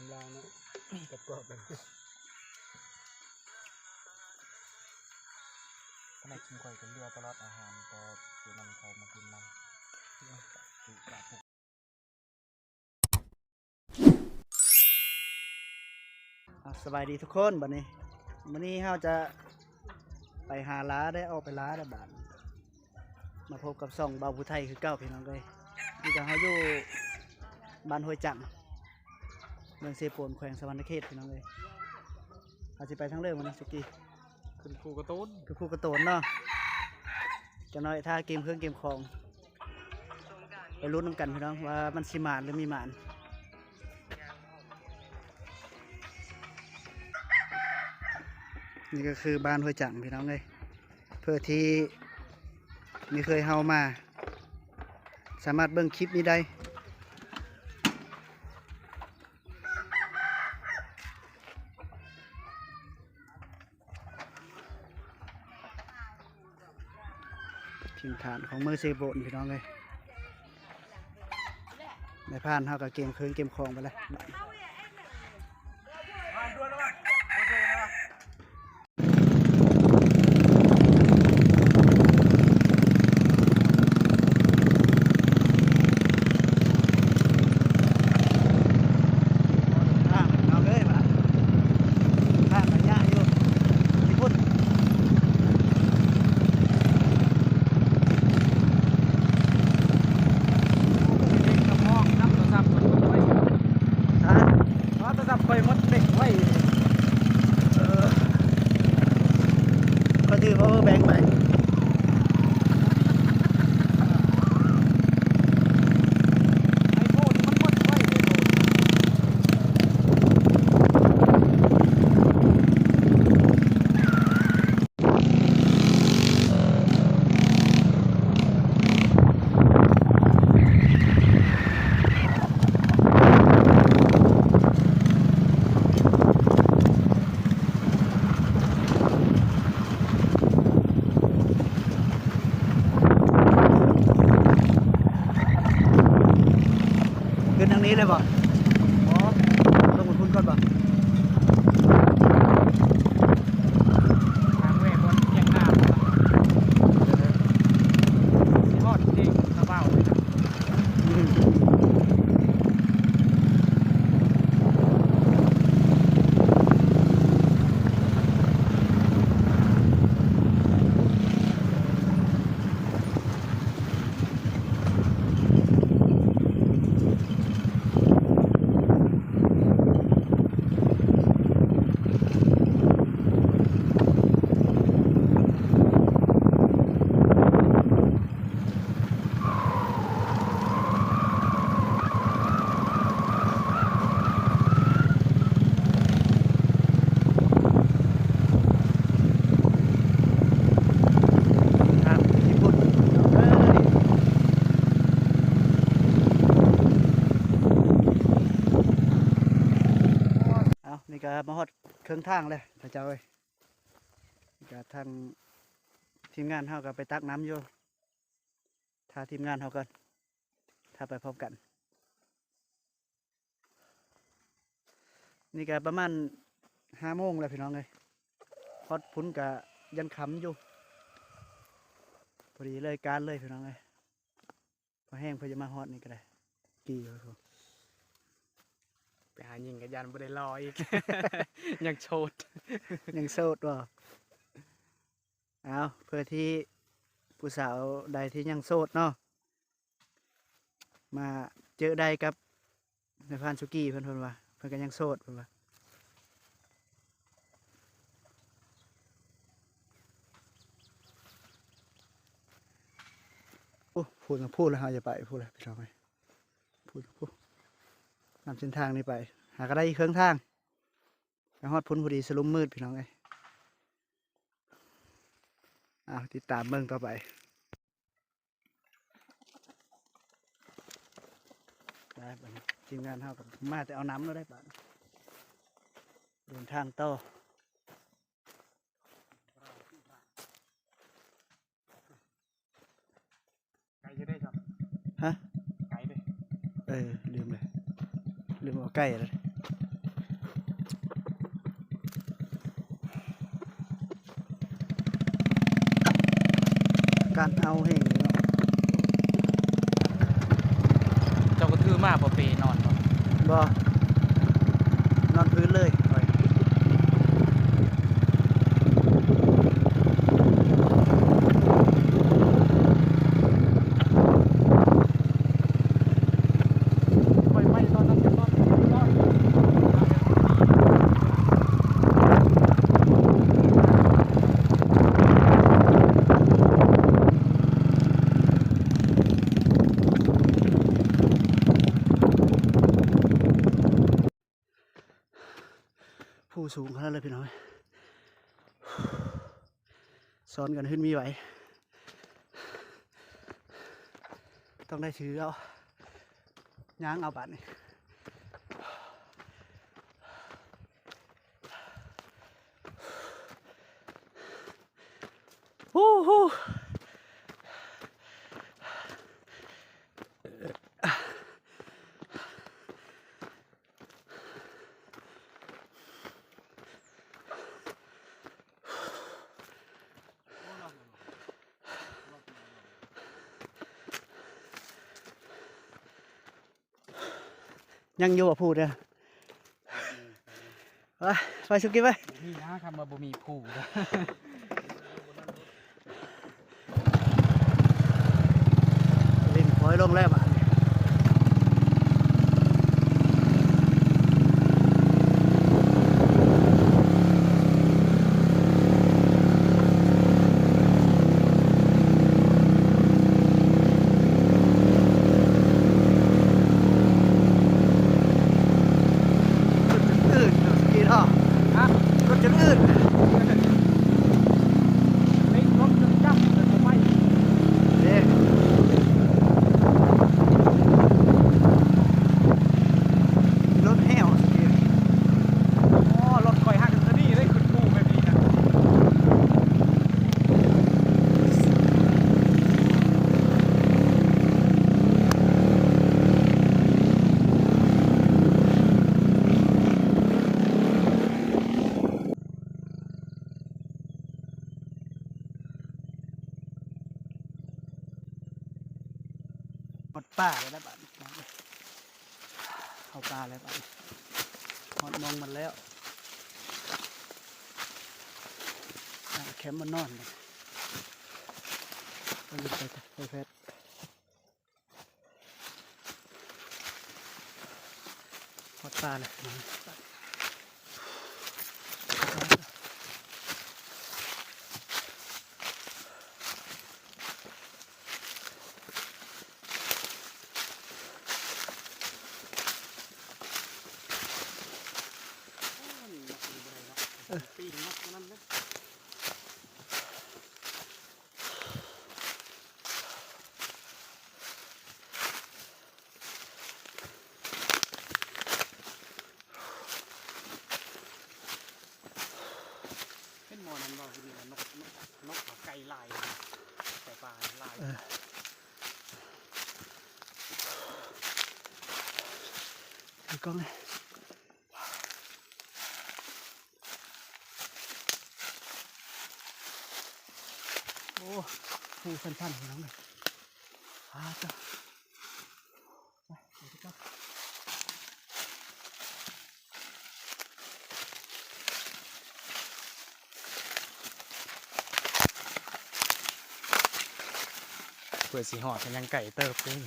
มลาวเนาะกับกรอบเลยขนาดชิมก่อยกันเรือตลอดอาหารแต่ตัวนั้นเขามากินมันสบายดีทุกคนบัดนี้วันนี้เราจะไปหาล้าได้ออกไปล้าได้บาดมาพบกับส่องเบาผู้ไทยคือเก้าพี่น้องเลยนี่ก็เขาอยู่บ้านห้วยจังเมืองเซโปนแขวงสะวรรณเขตพี่น้องเลยเราจะไปทั้งเรื่องวันนี้สุกี้คุณครูกระตุ้นคือครูกระโตนเนาะจะน้อยถ้าเกมเครื่องเกมของไปลุ้นน้ำกันพี่น้องว่ามันสิหมานหรือมีหมานนี่ก็คือบ้านห้วยจังพี่น้องเลยเพื่อที่มีเคยเฮามาสามารถเบิ่งคลิปนี้ได้พิมพ์ฐานของเมืองเซโบนพี่น้องเลยในผ่านเฮากับเกมคืนเกมคลองไปแล้วก็ถือว่าแบงค์ไปขึ้นทางนี้เลยบ่อ๋อต้องคุณก่อนบ่ทางเวทบนเทียงหน้าทอดจริงกระเป๋าเลยครับนี่ก็มาฮอดเครื่องทางเลยพระเจ้าเอ้ยนี่ก็ทางทีมงานเฮาก็ไปตักน้ำอยู่ถ้าทีมงานเฮากันถ้าไปพร้อมกันนี่ก็ประมาณ5 โมงแล้วพี่น้องเลยฮอดพุ่นก็ยันค่ำอยู่พอดีเลยการเลยพี่น้องเลยพอแห้งเพื่อจะมาฮอดนี่ก็ได้กี่เลยครับไปหายิงกับยันบ่ได้รออีก ยังโชด ยังโสดว่ะเอาเพื่อที่ผู้สาวใดที่ยังโสดเนาะมาเจอได้กับในพานสุกี้เพิ่นว่าเพิ่นก็ยังโสดเพิ่นว่าโอ้พูดแล้วเฮาจะไปพูดแล้วพี่น้องไปพูดนำเส้นทางนี้ไปหาก็ได้อีกเครื่องทางไปฮอดพุ่นพอดีสลุมมืดพี่น้องไงติดตามเบิ่งต่อไปได้บัดนี้ทีมงานเฮากับมาแต่เอาน้ำแล้วได้บัดเดินทางต่อไก่จะได้ครับ ฮะ ไก่เลย ลืมเอาใกล้เลย การเอาแห้งเนาะ เจ้าก็ถือมาบ่เปนอนบ่ บ่นอนพื้นเลย โอ้ยค่อยไปตอนนั้นจะนอนนอน ผู้สูงขนาดเลยพี่น้อยซ้อนกันขึ้นมีไหวต้องได้ถือเอาย้างเอาบัตรนี่ฮู้ฮู้ยังอยู่อ่ะพูดเนี่ยไปสุกี้ไป นี่นะคำว่าบ่มีผู้นะ ลิงปล่อยลงแล้วอ่ะรถจะลื่น เฮ้ยรถจนจับแต่ทำไม เด้รถแห้วสกี อ๋อรถคอยหักซะนี่ได้ขึ้นผู้แบบนี้นะ หมดป่าเลยนะบ้านเข้าป่าเลยบ้านหมดมองมันแล้วแคมป์มันนอนเลยต้องรีบไปเพชรหมดป่าเลย ปีนนักนั้นนะ เป็นหมอนั้นบ่ที่นี่นกไก่ลายไก่ปลาลาย ถือกล้องเลยโอ้ผู้สั้นๆของน้องเลยจ้ะไปเดี๋ยวจ้ะ เปิดสีหอดเป็นยังไก่เติบเอง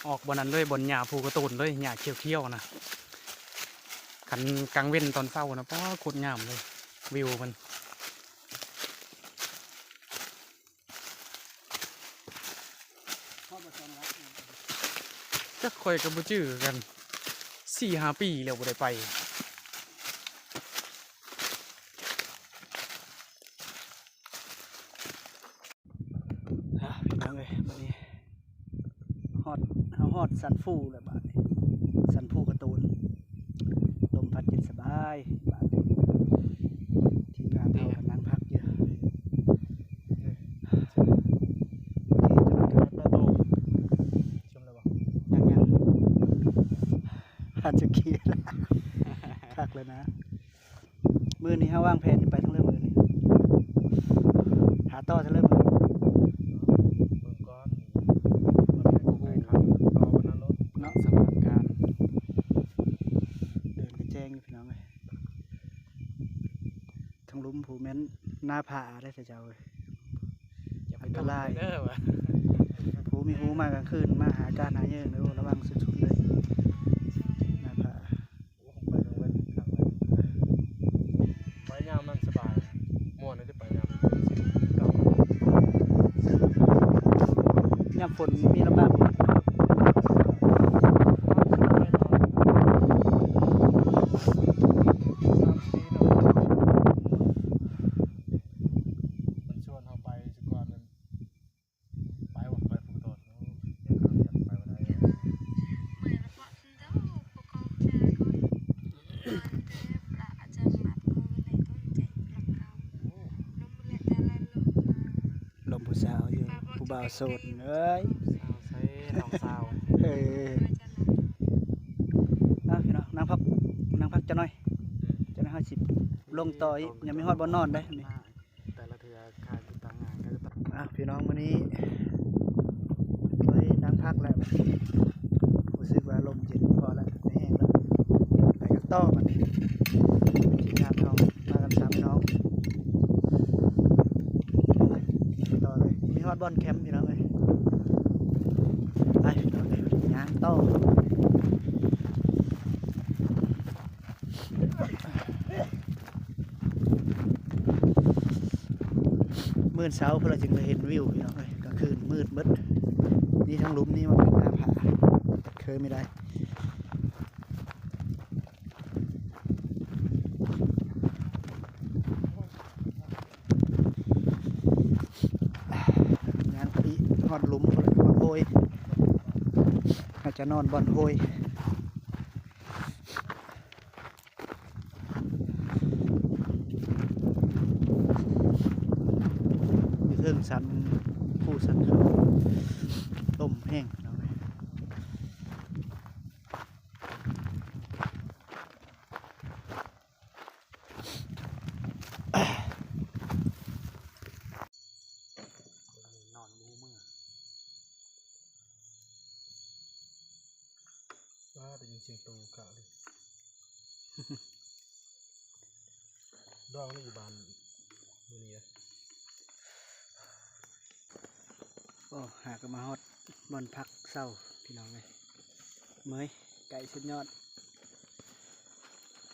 ออกบนนั้นเลยบนหญ้าภูกระตูนเลยหญ้าเขียวๆนะขันกลางเว้นตอนเช้านะเพราะว่าโคตรงามเลยวิวมันจะคอยกับบุจื้อกัน4-5 ปีแล้วบ่ได้ไป พี่น้องเลยบัดนี้ฮอดสันฟูเลยบาดนี้สันฟูการ์ตูนลมพัดเย็นสบายบาดนี้ทีมงานเรากำลังพักเยอะยังพัดจะขี้แล้วพักเลยนะมือนี้เขาวางแผนจะไปทั้งเรื่องมือนี้ ต่อจะเริ่มมือ เบิ่งก่อนมันไปขันต่อวันนั้นรถ เนาะสำหรับการ เดินกระแจงอยู่พี่น้องเลยทั้งหลุมผูแม่นหน้าผาได้แต่เจ้าเลย อย่าไป อันตราย เด้อวะ ผูมีหูมากลางคืนมาหาการหาเยอะเลยระวังสุดๆเลยหน้าผา โอ้ผมไปตรงเว้นขับไปยามมันสบายม่วนน่าจะไปยามเก่า ย่ำฝนมีลำบาก มันชวนเขาไปสกอนมันไปว่ะไปภูตอดเนาะอยากไปวันไหน ลมผู้สาวอยู่ผู้บ่าวโสดเอ้ย สาวใช้น้องสาว เออเอาพี่น้องนั่งพักจะหน่อยจะได้50ลงต่ออีกยังไม่ฮอดบ่นอนได้นี่ แต่ละเทือขาดอยู่ต่างงานก็จะต้อง พี่น้องวันนี้ไปนั่งพักแล้วรู้สึกว่าลมเย็นพอแล้วแห้งแล้วไปกันต่อมันทีมงานเรามากัน3พี่น้องต่อเลยมีฮอดบอลแคมป์พี่น้องเลยไปพี่น้องเลยย่างต่อมืดเช้าเพื่อเราจึงได้เห็นวิวพี่น้องเลยกลางคืนมืดมืดนี่ทั้งหลุมนี่มันเป็นหน้าผาเคยไม่ได้งานพอดีฮอดหลุมฮอดโฮยอาจจะนอนบอนโฮยอยู่เทิงสันผู้สันเขาต้มแห้งพี่น้องเอ้ยนอนมูมือ ว่าได้ยินเสียงตูกะเลยดองนี่อยู่บ้านมื้อนี้ ก็หากนมาฮอดบอนพักเศร้าพี่น้องเลยเมยไก่สุดยอด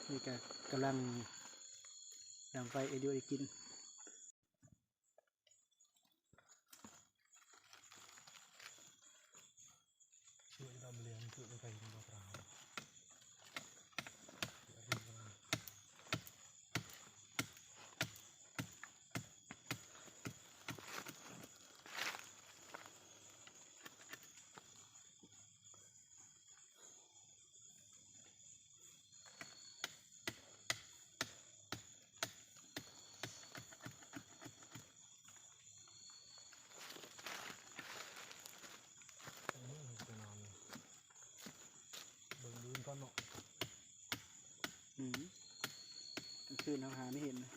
นี่ก็กำลังดังไฟเอเดียวได้กิน ช่วยดำเลี้ยงช่วยไปกินมะพร้าว ไปนอนเบิ่งดูนก่อนเนาะ กลางคืนเราหาไม่เห็นนะ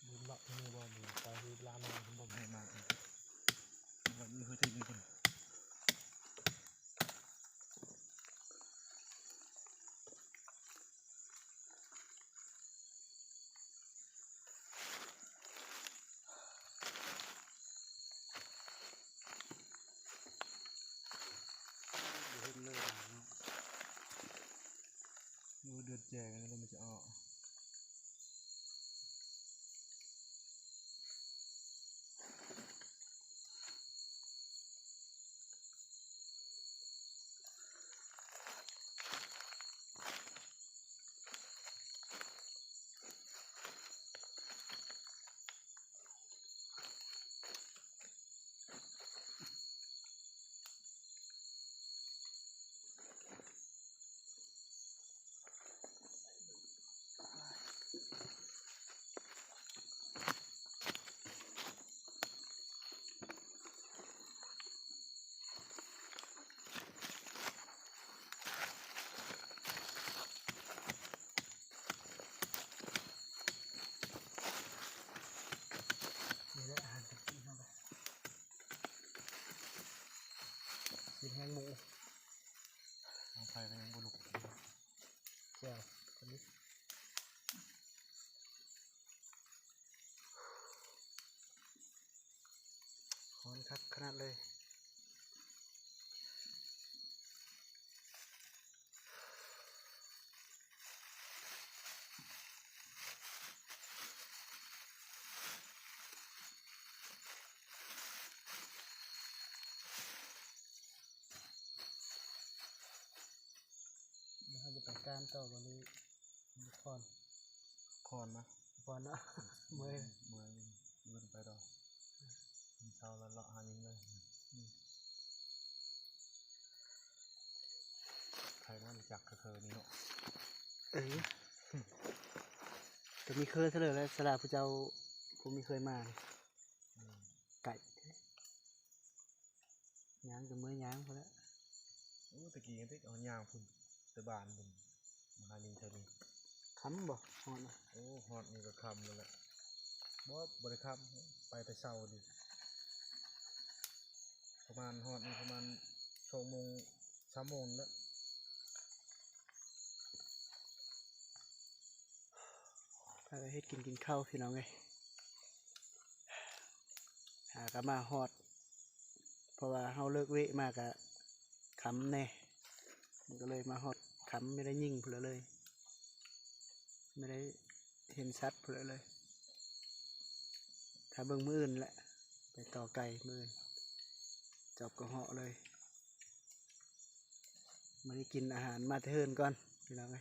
ดูนเลาะที่นี่บ่ดูไปที่ร้านนอนผมบอกให้มาวันนี้คือที่นี่คน เห็นเลยเนาะ ดูเดือดแจกแล้วมันจะออก ครับขนาดเลยเราจะไปการต่อวันนี้ก่อน คอนนะ ก่อนเนาะ เมื่อย เมื่อยเดินไปดอกมีเช้าแล้วเลาะหายิงเลยใครน่ารู้จักเคยนี่เนาะ เอ้ยจะมีเคยเสลอแล้วสลาผู้เจ้าผมมีเคยมาไก่ย่างกับเมื่อย่างพอแล้ว โอ้ตะกี้ยังติ๊กเอาย่างพุ่นตะบานพุ่นมาหายิงเท่านี้ ค้ำบ่หอนนะ โอ้ฮอดนี่ก็คำแล้วแหละบ่ได้คำไปแต่เช้าดิประมาณฮอดนี่ประมาณ2 โมง3 โมงแล้ว ถ้าเฮ็ดกินข้าวพี่น้องไงหากะมาฮอดเพราะว่าเฮาเลิกเวะมากะค้ำแน่มันก็เลยมาฮอดค้ำไม่ได้ยิงเพื่อเลย ไม่ได้เห็นชัดเพื่อเลย ถ้าเบิ่งมืออื่นแหละไปต่อไก่มืออื่นจอบกระเหาะเลยมาได้กินอาหารมาเทินก่อนพี่น้องไง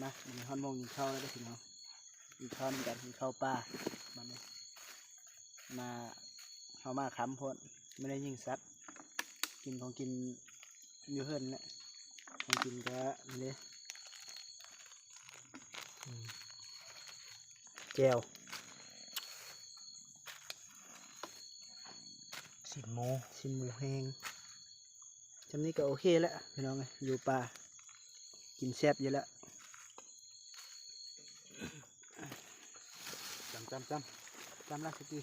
มามีฮอนมงกินข้าวแล้วได้อพี่น้องกินข้าวนี่กันกินข้าวปลามันนี้มาเขามาค้ำพ้นไม่ได้ยิงสัตว์กินของกินอยู่เฮิรนแหละของกินก็นี่แก้วสินหมูแห้งจำนี้ก็โอเคแล้วพี่น้องไงอยู่ป่ากินแซ่บอยู่แล้วจำรักสกี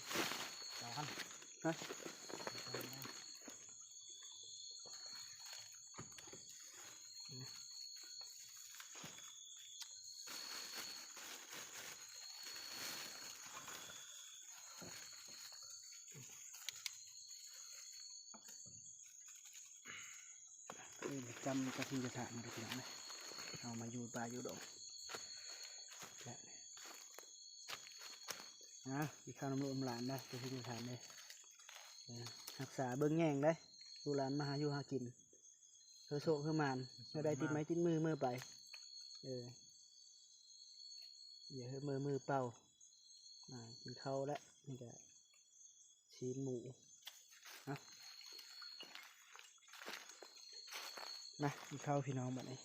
เอาหันฮะนี่จำกระทิงกระถางมาดูทีหลังนะเอามาอยู่ป่าอยู่ดงและนะมีข้าวน้ำลูกน้ำหลานได้กระทิงกระถางเลยรักษาเบิ้งแง่งได้ดูหลานมาหาอยู่หากินเธอโชคเธอมานเธอได้ติดไม้ติดมือไปอย่าให้มือเป่ากินข้าวแล้วนี่ก็ชีนหมูนะมากินข้าวพี่น้องแบบนี้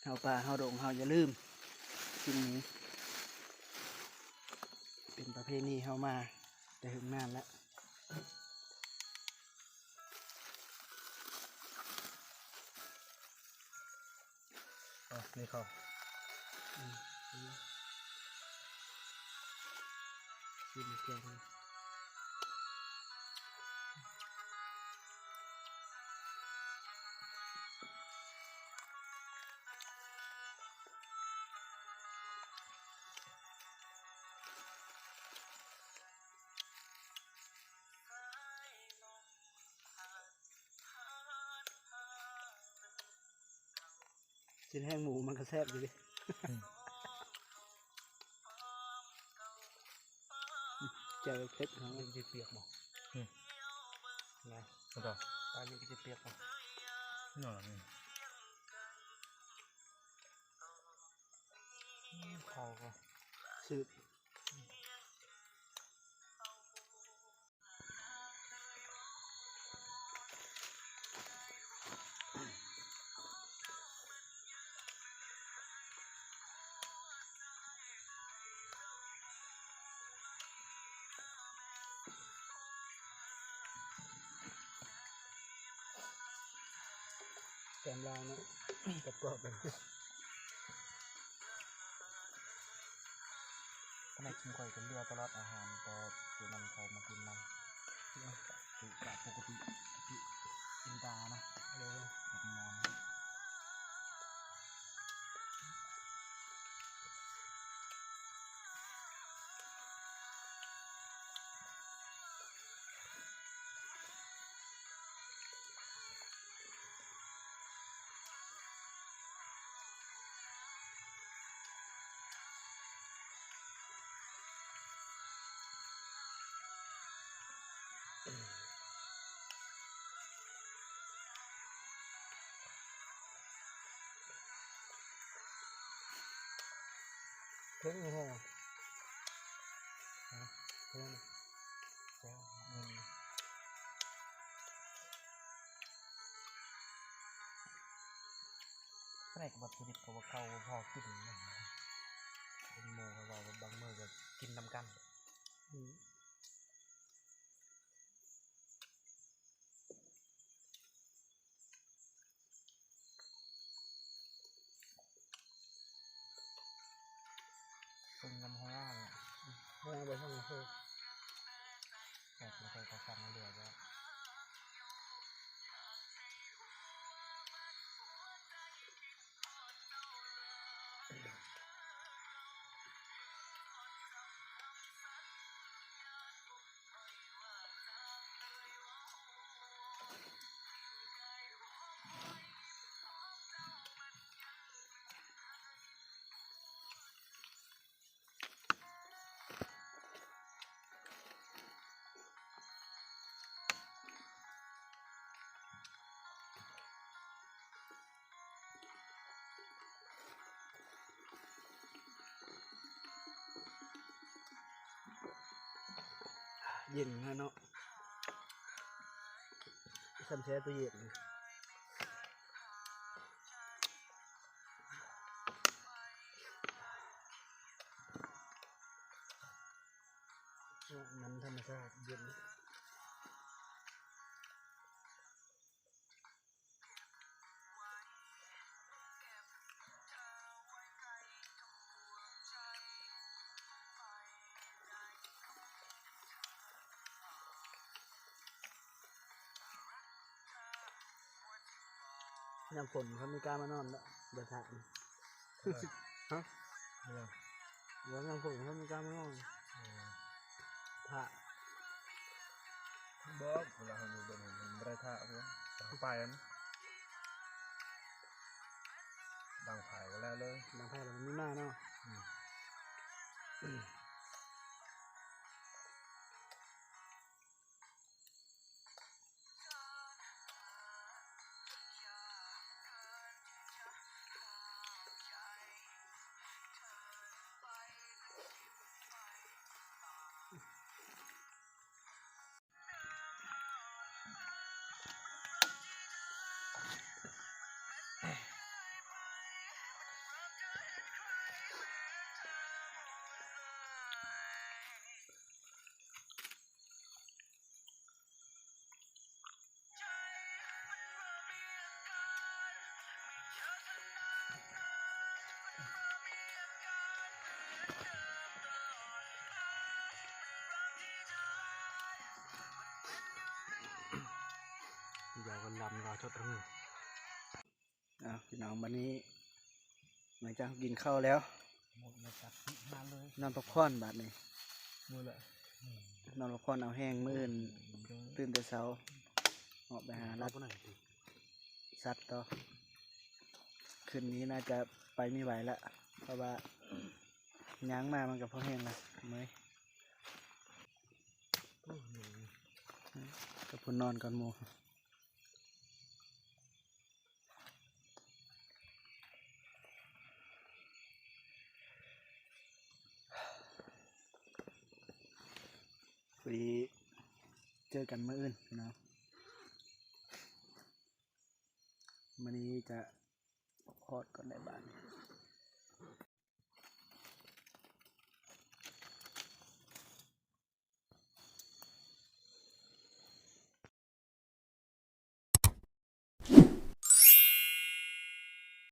เฮาป่าเฮาดงเฮาอย่าลืมกินนี้เป็นประเพณีเฮามาแต่ถึงนานแล้วนี่เขา กินเกลือเลยชิ้นแห้งหมูมันก็แซ่บอยู่ดิเจอเคล็ดของ ยิงที่เปียกบ่ ไง แล้วก็ ปลาอยู่ที่เปียกของ หน่อยนี่ เขาก็สืบแกมลาวเนาะกับกรอบเลย ขนาดชิมข่อยเป็นเรือตลอดอาหารแต่ตัวนั้นเขามากินมันคือจากปกติกินปลานะแบบมอง พิ่งเหรอเพิ่ง เจ้าแผนกวัตถุดิบกับเขาพอกินนะเป็นโมเขาบอกว่าบางมื้อก็กินนำกัน เป็นน้ำห้าง ไม่เอาไปทำอะไร แต่ไม่เคยเขาสั่งเรือว่าเย็นนะเนาะฉันใช้ตัวเย็นมันธรรมชาติเย็นยามฝนเขาไม่กล้ามานอนแล้วเดี๋ยวถ่ายฮะ เนี่ย เดี๋ยวยามฝนเขาไม่กล้ามานอนถ่าย บอกเวลาเขาดูเป็นมันไม่ได้ท่าเพื่อนเขาไปมั้ยบางถ่ายก็แล้วเลย บางแพทย์มันไม่มาเนาะอยากกันลำรอชดทั้งนึง พี่น้องวันนี้หลังจากกินข้าวแล้ว หมดเลยจัดมาเลย นอนพักผ่อนบาดนี้ มือเลย นอนพักผ่อนเอาแห้งมื้ออื่นตื่นแต่เช้าออกไปหา รั รั บ ด ก็หน่อยดิ สัตว์ต่อคืนนี้น่าจะไปไม่ไหวละเพราะว่าย้างมามันกับพ่อแห้งละเมื่อยกับพุ่นนอนก่อนโมพอดีเจอกันมื้ออื่นพี่น้องวันนี้จะพอดก่อนในบ้าน